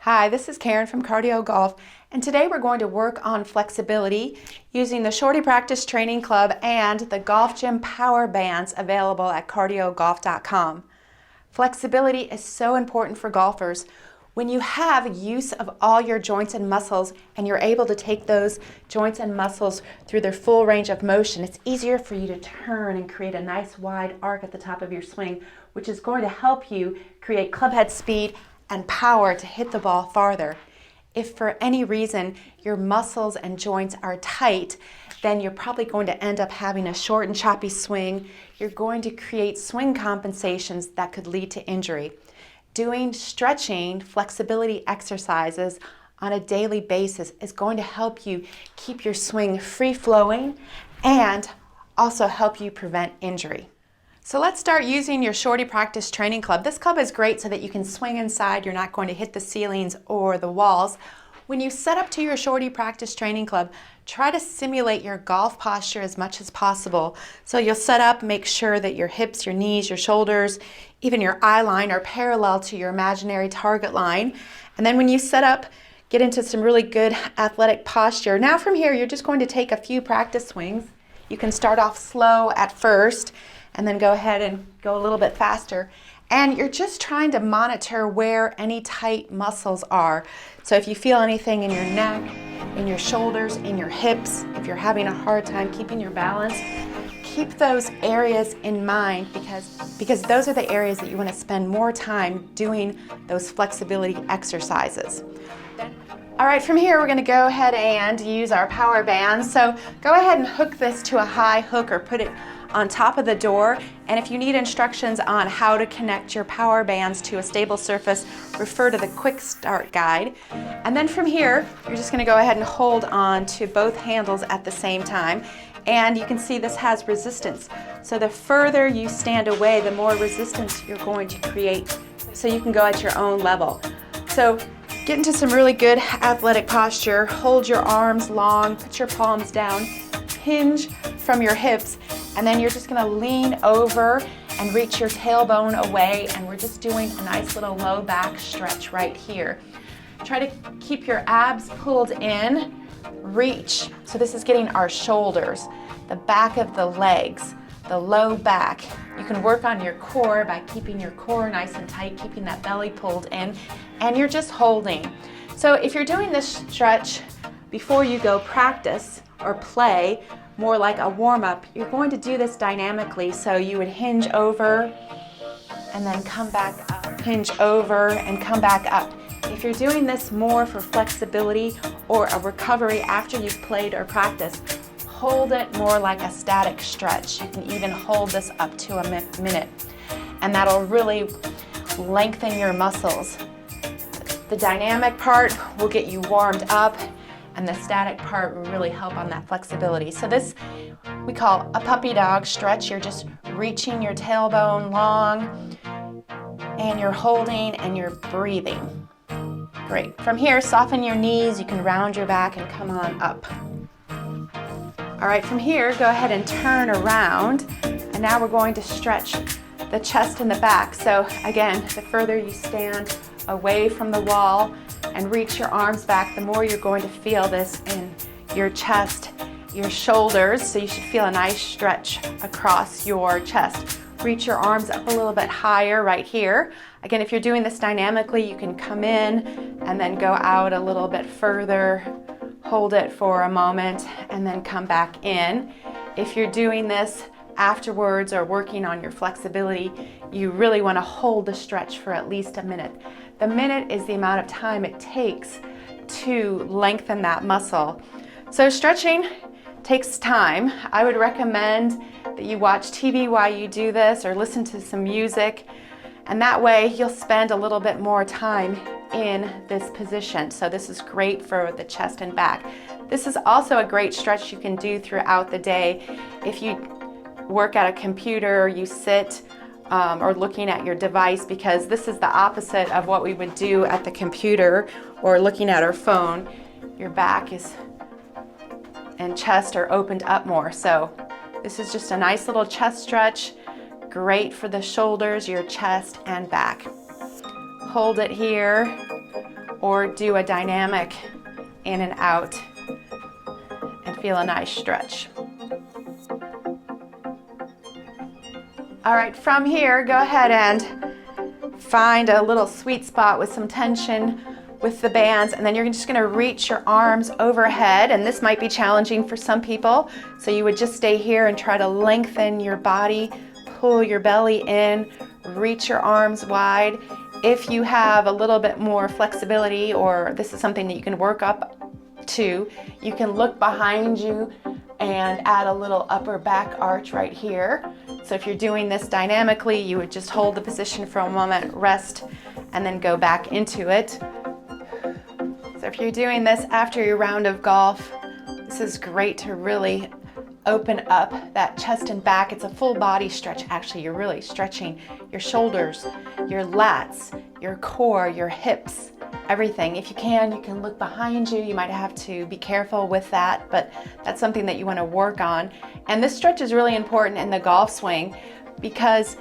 Hi, this is Karen from Cardio Golf, and today we're going to work on flexibility using the Shorty Practice Training Club and the Golf Gym Power Bands available at cardiogolf.com. Flexibility is so important for golfers. When you have use of all your joints and muscles and you're able to take those joints and muscles through their full range of motion, it's easier for you to turn and create a nice wide arc at the top of your swing, which is going to help you create clubhead speed and power to hit the ball farther. If for any reason your muscles and joints are tight, then you're probably going to end up having a short and choppy swing. You're going to create swing compensations that could lead to injury. Doing stretching, flexibility exercises on a daily basis is going to help you keep your swing free-flowing and also help you prevent injury. So let's start using your Shorty Practice Training Club. This club is great so that you can swing inside. You're not going to hit the ceilings or the walls. When you set up to your Shorty Practice Training Club, try to simulate your golf posture as much as possible. So you'll set up, make sure that your hips, your knees, your shoulders, even your eye line are parallel to your imaginary target line. And then when you set up, get into some really good athletic posture. Now from here, you're just going to take a few practice swings. You can start off slow at first, and then go ahead and go a little bit faster. And you're just trying to monitor where any tight muscles are. So if you feel anything in your neck, in your shoulders, in your hips, if you're having a hard time keeping your balance, keep those areas in mind because those are the areas that you want to spend more time doing those flexibility exercises. All right, from here we're going to go ahead and use our power bands. So go ahead and hook this to a high hook or put it on top of the door, and if you need instructions on how to connect your power bands to a stable surface, refer to the quick start guide. And then from here, you're just going to go ahead and hold on to both handles at the same time, and you can see this has resistance. So the further you stand away, the more resistance you're going to create, so you can go at your own level. So get into some really good athletic posture, hold your arms long, put your palms down, hinge from your hips, and then you're just going to lean over and reach your tailbone away, and we're just doing a nice little low back stretch right here. Try to keep your abs pulled in, reach. So this is getting our shoulders, the back of the legs, the low back. You can work on your core by keeping your core nice and tight, keeping that belly pulled in, and you're just holding. So if you're doing this stretch before you go practice or play, more like a warm-up, you're going to do this dynamically. So you would hinge over and then come back up, hinge over and come back up. If you're doing this more for flexibility or a recovery after you've played or practiced, hold it more like a static stretch. You can even hold this up to a minute, and that'll really lengthen your muscles. The dynamic part will get you warmed up, and the static part will really help on that flexibility. So this we call a puppy dog stretch. You're just reaching your tailbone long, and you're holding and you're breathing. Great. From here, soften your knees. You can round your back and come on up. All right, from here, go ahead and turn around, and now we're going to stretch the chest and the back. So again, the further you stand away from the wall and reach your arms back, the more you're going to feel this in your chest, your shoulders. So you should feel a nice stretch across your chest. Reach your arms up a little bit higher right here. Again, if you're doing this dynamically, you can come in and then go out a little bit further, hold it for a moment, and then come back in. If you're doing this afterwards or working on your flexibility, you really want to hold the stretch for at least a minute. The minute is the amount of time it takes to lengthen that muscle. So stretching takes time. I would recommend that you watch TV while you do this or listen to some music, and that way you'll spend a little bit more time in this position. So this is great for the chest and back. This is also a great stretch you can do throughout the day. If you work at a computer, you sit or looking at your device, because this is the opposite of what we would do at the computer or looking at our phone. Your back and chest are opened up more. So this is just a nice little chest stretch, great for the shoulders, your chest, and back. Hold it here, or do a dynamic in and out and feel a nice stretch. All right, from here, go ahead and find a little sweet spot with some tension with the bands, and then you're just going to reach your arms overhead, and this might be challenging for some people, so you would just stay here and try to lengthen your body, pull your belly in, reach your arms wide. If you have a little bit more flexibility, or this is something that you can work up to, you can look behind you and add a little upper back arch right here. So if you're doing this dynamically, you would just hold the position for a moment, rest, and then go back into it. So if you're doing this after your round of golf, this is great to really open up that chest and back. It's a full body stretch. Actually, you're really stretching your shoulders, your lats, your core, your hips, everything. If you can look behind you. You might have to be careful with that, but that's something that you want to work on. And this stretch is really important in the golf swing because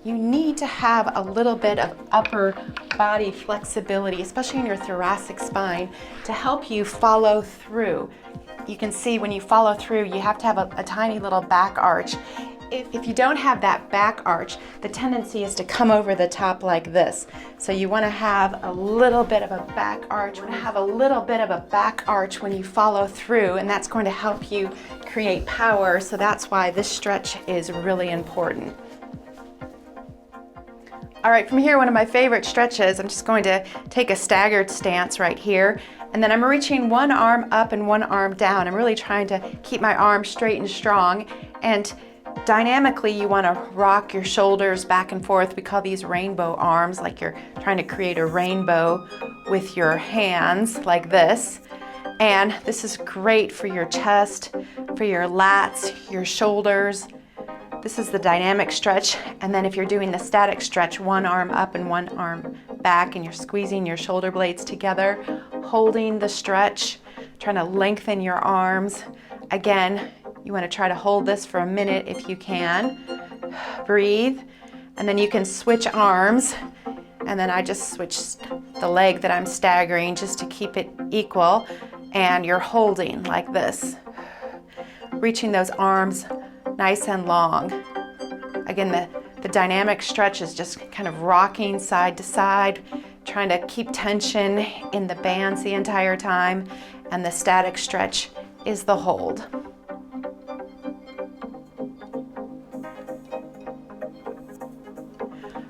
you need to have a little bit of upper body flexibility, especially in your thoracic spine, to help you follow through. You can see when you follow through, you have to have a tiny little back arch. If you don't have that back arch, the tendency is to come over the top like this. So you want to have a little bit of a back arch. You want to have a little bit of a back arch when you follow through, and that's going to help you create power. So that's why this stretch is really important. All right, from here, one of my favorite stretches, I'm just going to take a staggered stance right here, and then I'm reaching one arm up and one arm down. I'm really trying to keep my arms straight and strong, and dynamically you want to rock your shoulders back and forth. We call these rainbow arms, like you're trying to create a rainbow with your hands like this. And this is great for your chest, for your lats, your shoulders. This is the dynamic stretch, and then if you're doing the static stretch, one arm up and one arm back, and you're squeezing your shoulder blades together, holding the stretch, trying to lengthen your arms. Again, you want to try to hold this for a minute if you can. Breathe, and then you can switch arms, and then I just switched the leg that I'm staggering just to keep it equal, and you're holding like this, reaching those arms nice and long. Again, the dynamic stretch is just kind of rocking side to side, trying to keep tension in the bands the entire time, and the static stretch is the hold.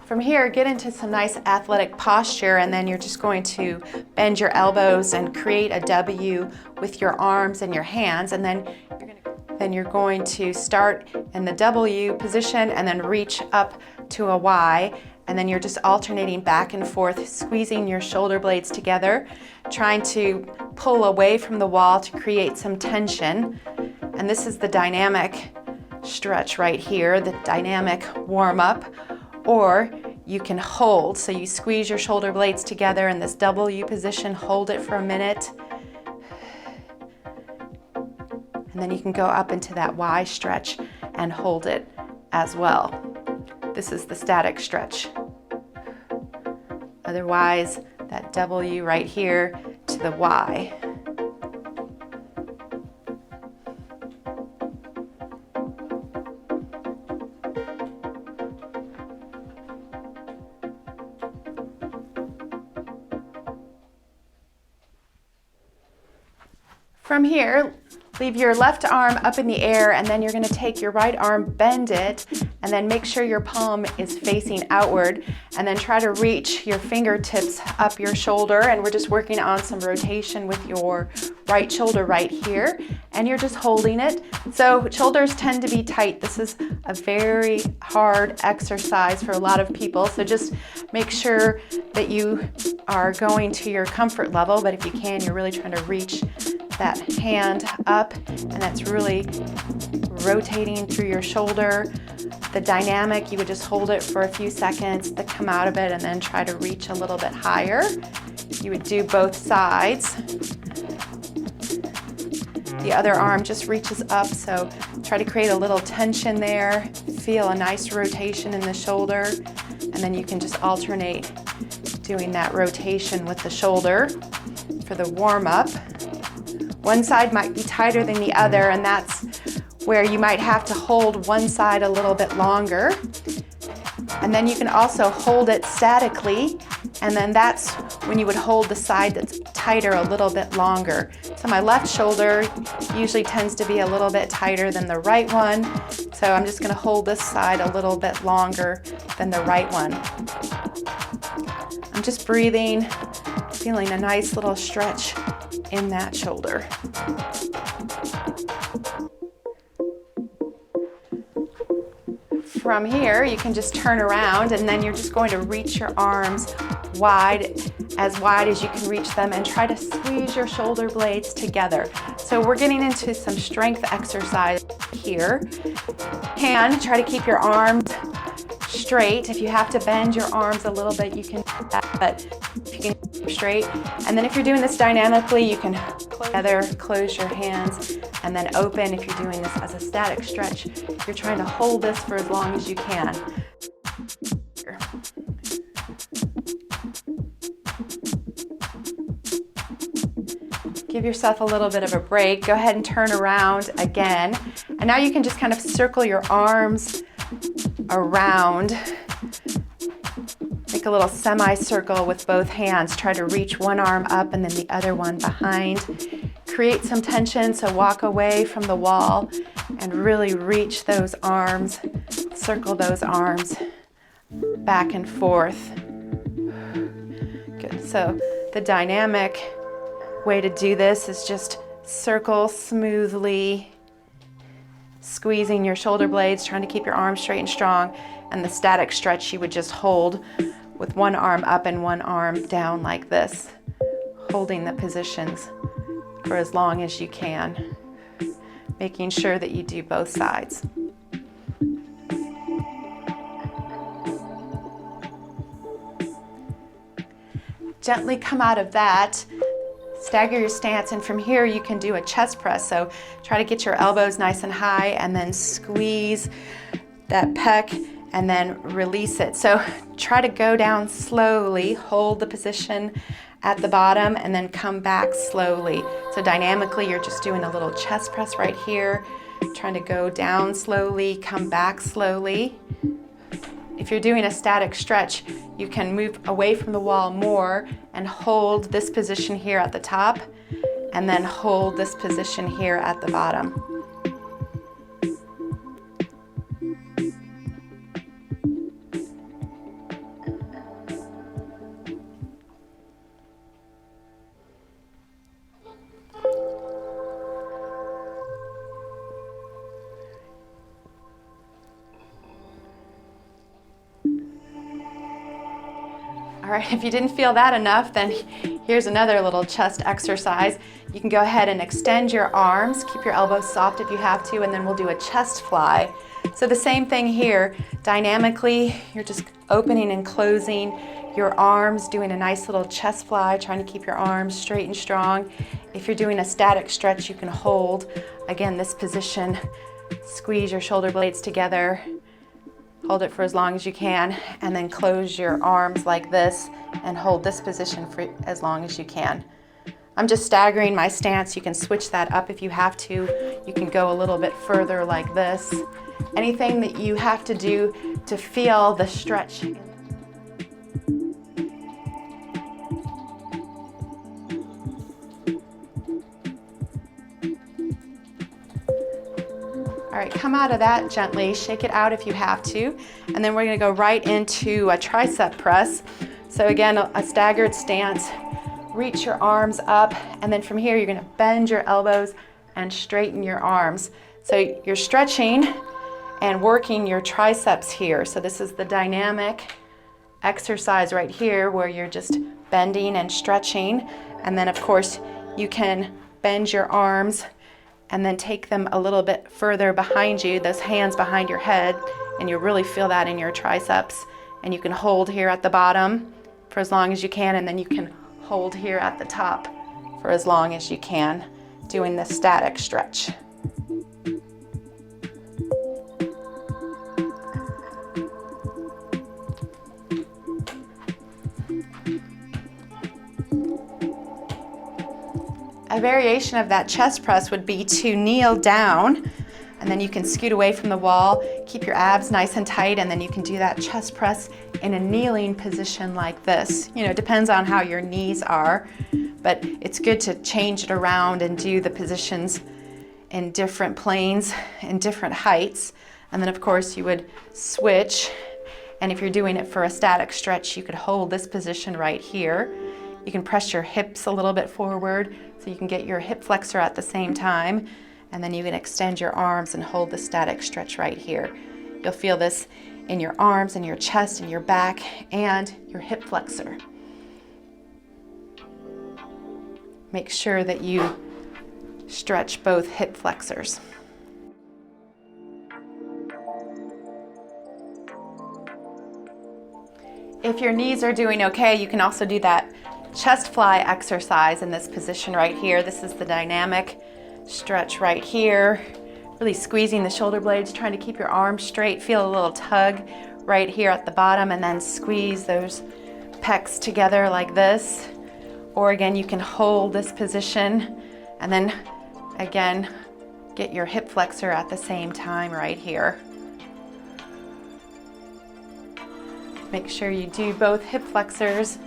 From here, get into some nice athletic posture, and then you're just going to bend your elbows and create a W with your arms and your hands, and then you're going to start in the W position and then reach up to a Y, and then you're just alternating back and forth, squeezing your shoulder blades together, trying to pull away from the wall to create some tension. And this is the dynamic stretch right here, the dynamic warm-up. Or you can hold, so you squeeze your shoulder blades together in this W position, hold it for a minute, and then you can go up into that Y stretch and hold it as well. This is the static stretch. Otherwise, that W right here to the Y. From here, leave your left arm up in the air, and then you're going to take your right arm, bend it, and then make sure your palm is facing outward, and then try to reach your fingertips up your shoulder. And we're just working on some rotation with your right shoulder right here, and you're just holding it. So shoulders tend to be tight. This is a very hard exercise for a lot of people, so just make sure that you are going to your comfort level, but if you can, you're really trying to reach that hand up, and that's really rotating through your shoulder. The dynamic, you would just hold it for a few seconds to come out of it and then try to reach a little bit higher. You would do both sides. The other arm just reaches up, so try to create a little tension there. Feel a nice rotation in the shoulder, and then you can just alternate doing that rotation with the shoulder for the warm-up. One side might be tighter than the other, and that's where you might have to hold one side a little bit longer. And then you can also hold it statically, and then that's when you would hold the side that's tighter a little bit longer. So my left shoulder usually tends to be a little bit tighter than the right one, so I'm just going to hold this side a little bit longer than the right one. I'm just breathing, feeling a nice little stretch in that shoulder. From here, you can just turn around, and then you're just going to reach your arms wide as you can reach them, and try to squeeze your shoulder blades together. So we're getting into some strength exercise here. And try to keep your arms straight. If you have to bend your arms a little bit, you can do that, but if you can keep them straight. And then if you're doing this dynamically, you can close your hands, and then open. If you're doing this as a static stretch, you're trying to hold this for as long as you can. Give yourself a little bit of a break. Go ahead and turn around again. And now you can just kind of circle your arms around. Make a little semicircle with both hands. Try to reach one arm up and then the other one behind. Create some tension, so walk away from the wall and really reach those arms. Circle those arms back and forth. Good. So the dynamic way to do this is just circle smoothly, squeezing your shoulder blades, trying to keep your arms straight and strong. And the static stretch, you would just hold with one arm up and one arm down like this, holding the positions for as long as you can, making sure that you do both sides. Gently come out of that, stagger your stance, and from here you can do a chest press. So try to get your elbows nice and high and then squeeze that pec and then release it. So try to go down slowly, hold the position at the bottom, and then come back slowly. So dynamically, you're just doing a little chest press right here, trying to go down slowly, come back slowly. If you're doing a static stretch, you can move away from the wall more and hold this position here at the top, and then hold this position here at the bottom. All right, if you didn't feel that enough, then here's another little chest exercise. You can go ahead and extend your arms, keep your elbows soft if you have to, and then we'll do a chest fly. So the same thing here, dynamically, you're just opening and closing your arms, doing a nice little chest fly, trying to keep your arms straight and strong. If you're doing a static stretch, you can hold, again, this position, squeeze your shoulder blades together, hold it for as long as you can, and then close your arms like this and hold this position for as long as you can. I'm just staggering my stance. You can switch that up if you have to. You can go a little bit further like this. Anything that you have to do to feel the stretch. All right, come out of that gently, shake it out if you have to, and then we're gonna go right into a tricep press. So again, a staggered stance, reach your arms up, and then from here you're gonna bend your elbows and straighten your arms. So you're stretching and working your triceps here. So this is the dynamic exercise right here where you're just bending and stretching, and then of course you can bend your arms and then take them a little bit further behind you, those hands behind your head, and you really feel that in your triceps. And you can hold here at the bottom for as long as you can, and then you can hold here at the top for as long as you can, doing the static stretch. A variation of that chest press would be to kneel down, and then you can scoot away from the wall, keep your abs nice and tight, and then you can do that chest press in a kneeling position like this. You know, it depends on how your knees are, but it's good to change it around and do the positions in different planes and different heights. And then of course you would switch, and if you're doing it for a static stretch, you could hold this position right here. You can press your hips a little bit forward so you can get your hip flexor at the same time, and then you can extend your arms and hold the static stretch right here. You'll feel this in your arms and your chest and your back and your hip flexor. Make sure that you stretch both hip flexors. If your knees are doing okay, you can also do that chest fly exercise in this position right here. This is the dynamic stretch right here. Really squeezing the shoulder blades, trying to keep your arms straight. Feel a little tug right here at the bottom, and then squeeze those pecs together like this. Or again, you can hold this position and then again get your hip flexor at the same time right here. Make sure you do both hip flexors,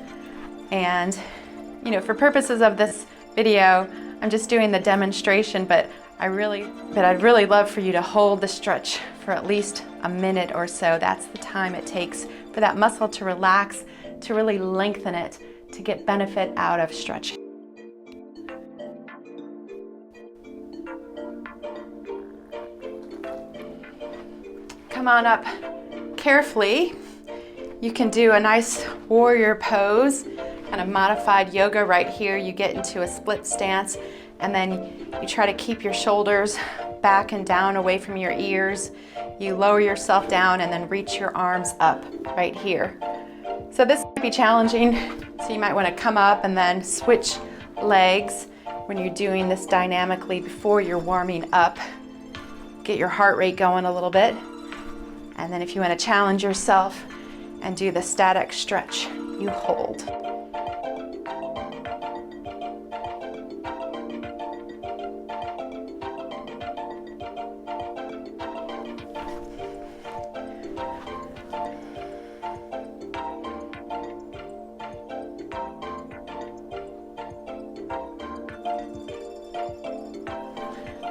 and you know, for purposes of this video, I'm just doing the demonstration, but I'd really love for you to hold the stretch for at least a minute or so. That's the time it takes for that muscle to relax, to really lengthen it, to get benefit out of stretching. Come on up carefully. You can do a nice warrior pose, kind of modified yoga right here. You get into a split stance, and then you try to keep your shoulders back and down away from your ears. You lower yourself down and then reach your arms up right here. So this might be challenging, so you might want to come up and then switch legs when you're doing this dynamically before you're warming up. Get your heart rate going a little bit. And then if you want to challenge yourself and do the static stretch, you hold.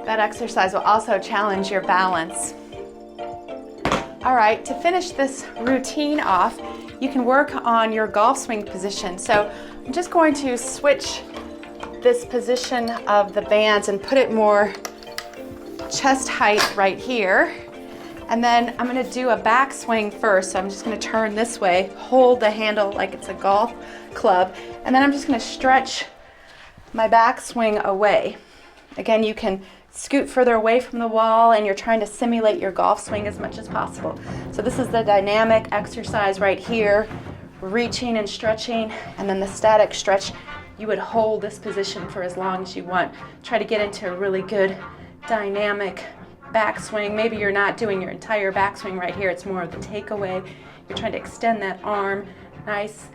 That exercise will also challenge your balance. All right, to finish this routine off, you can work on your golf swing position. So I'm just going to switch this position of the bands and put it more chest height right here. And then I'm gonna do a back swing first. So I'm just gonna turn this way, hold the handle like it's a golf club, and then I'm just gonna stretch my back swing away. Again, you can scoot further away from the wall, and you're trying to simulate your golf swing as much as possible. So this is the dynamic exercise right here, reaching and stretching, and then the static stretch, you would hold this position for as long as you want. Try to get into a really good dynamic backswing. Maybe you're not doing your entire backswing right here, it's more of the takeaway. You're trying to extend that arm, nice,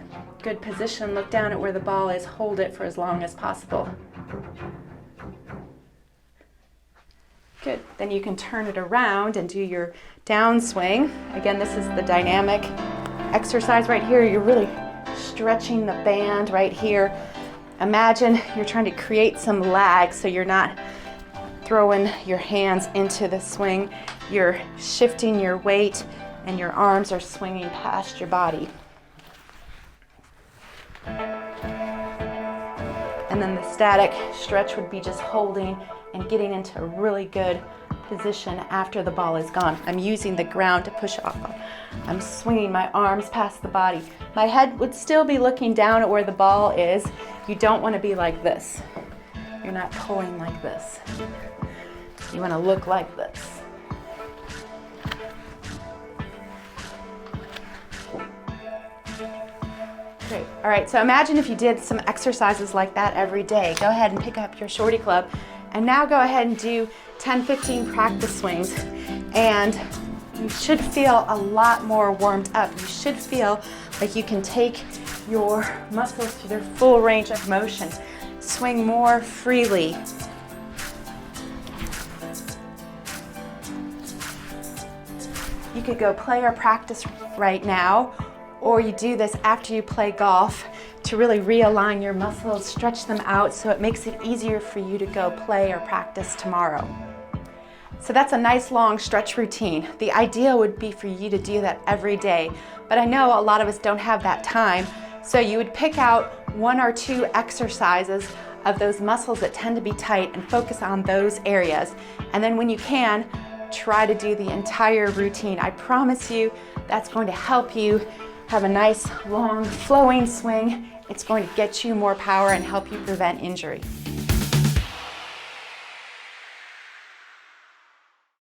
good position, look down at where the ball is, hold it for as long as possible. Good. Then you can turn it around and do your downswing. Again, this is the dynamic exercise right here. You're really stretching the band right here. Imagine you're trying to create some lag so you're not throwing your hands into the swing. You're shifting your weight and your arms are swinging past your body. And then the static stretch would be just holding and getting into a really good position after the ball is gone. I'm using the ground to push off of. I'm swinging my arms past the body. My head would still be looking down at where the ball is. You don't want to be like this. You're not pulling like this. You want to look like this. Great. All right, so imagine if you did some exercises like that every day. Go ahead and pick up your shorty club. And now go ahead and do 10-15 practice swings, and you should feel a lot more warmed up. You should feel like you can take your muscles to their full range of motion. swing more freely. You could go play or practice right now, or you do this after you play golf to really realign your muscles, stretch them out so it makes it easier for you to go play or practice tomorrow. So that's a nice long stretch routine. The idea would be for you to do that every day, but I know a lot of us don't have that time, so you would pick out 1 or 2 exercises of those muscles that tend to be tight and focus on those areas. And then when you can, try to do the entire routine. I promise you that's going to help you have a nice, long, flowing swing. It's going to get you more power and help you prevent injury.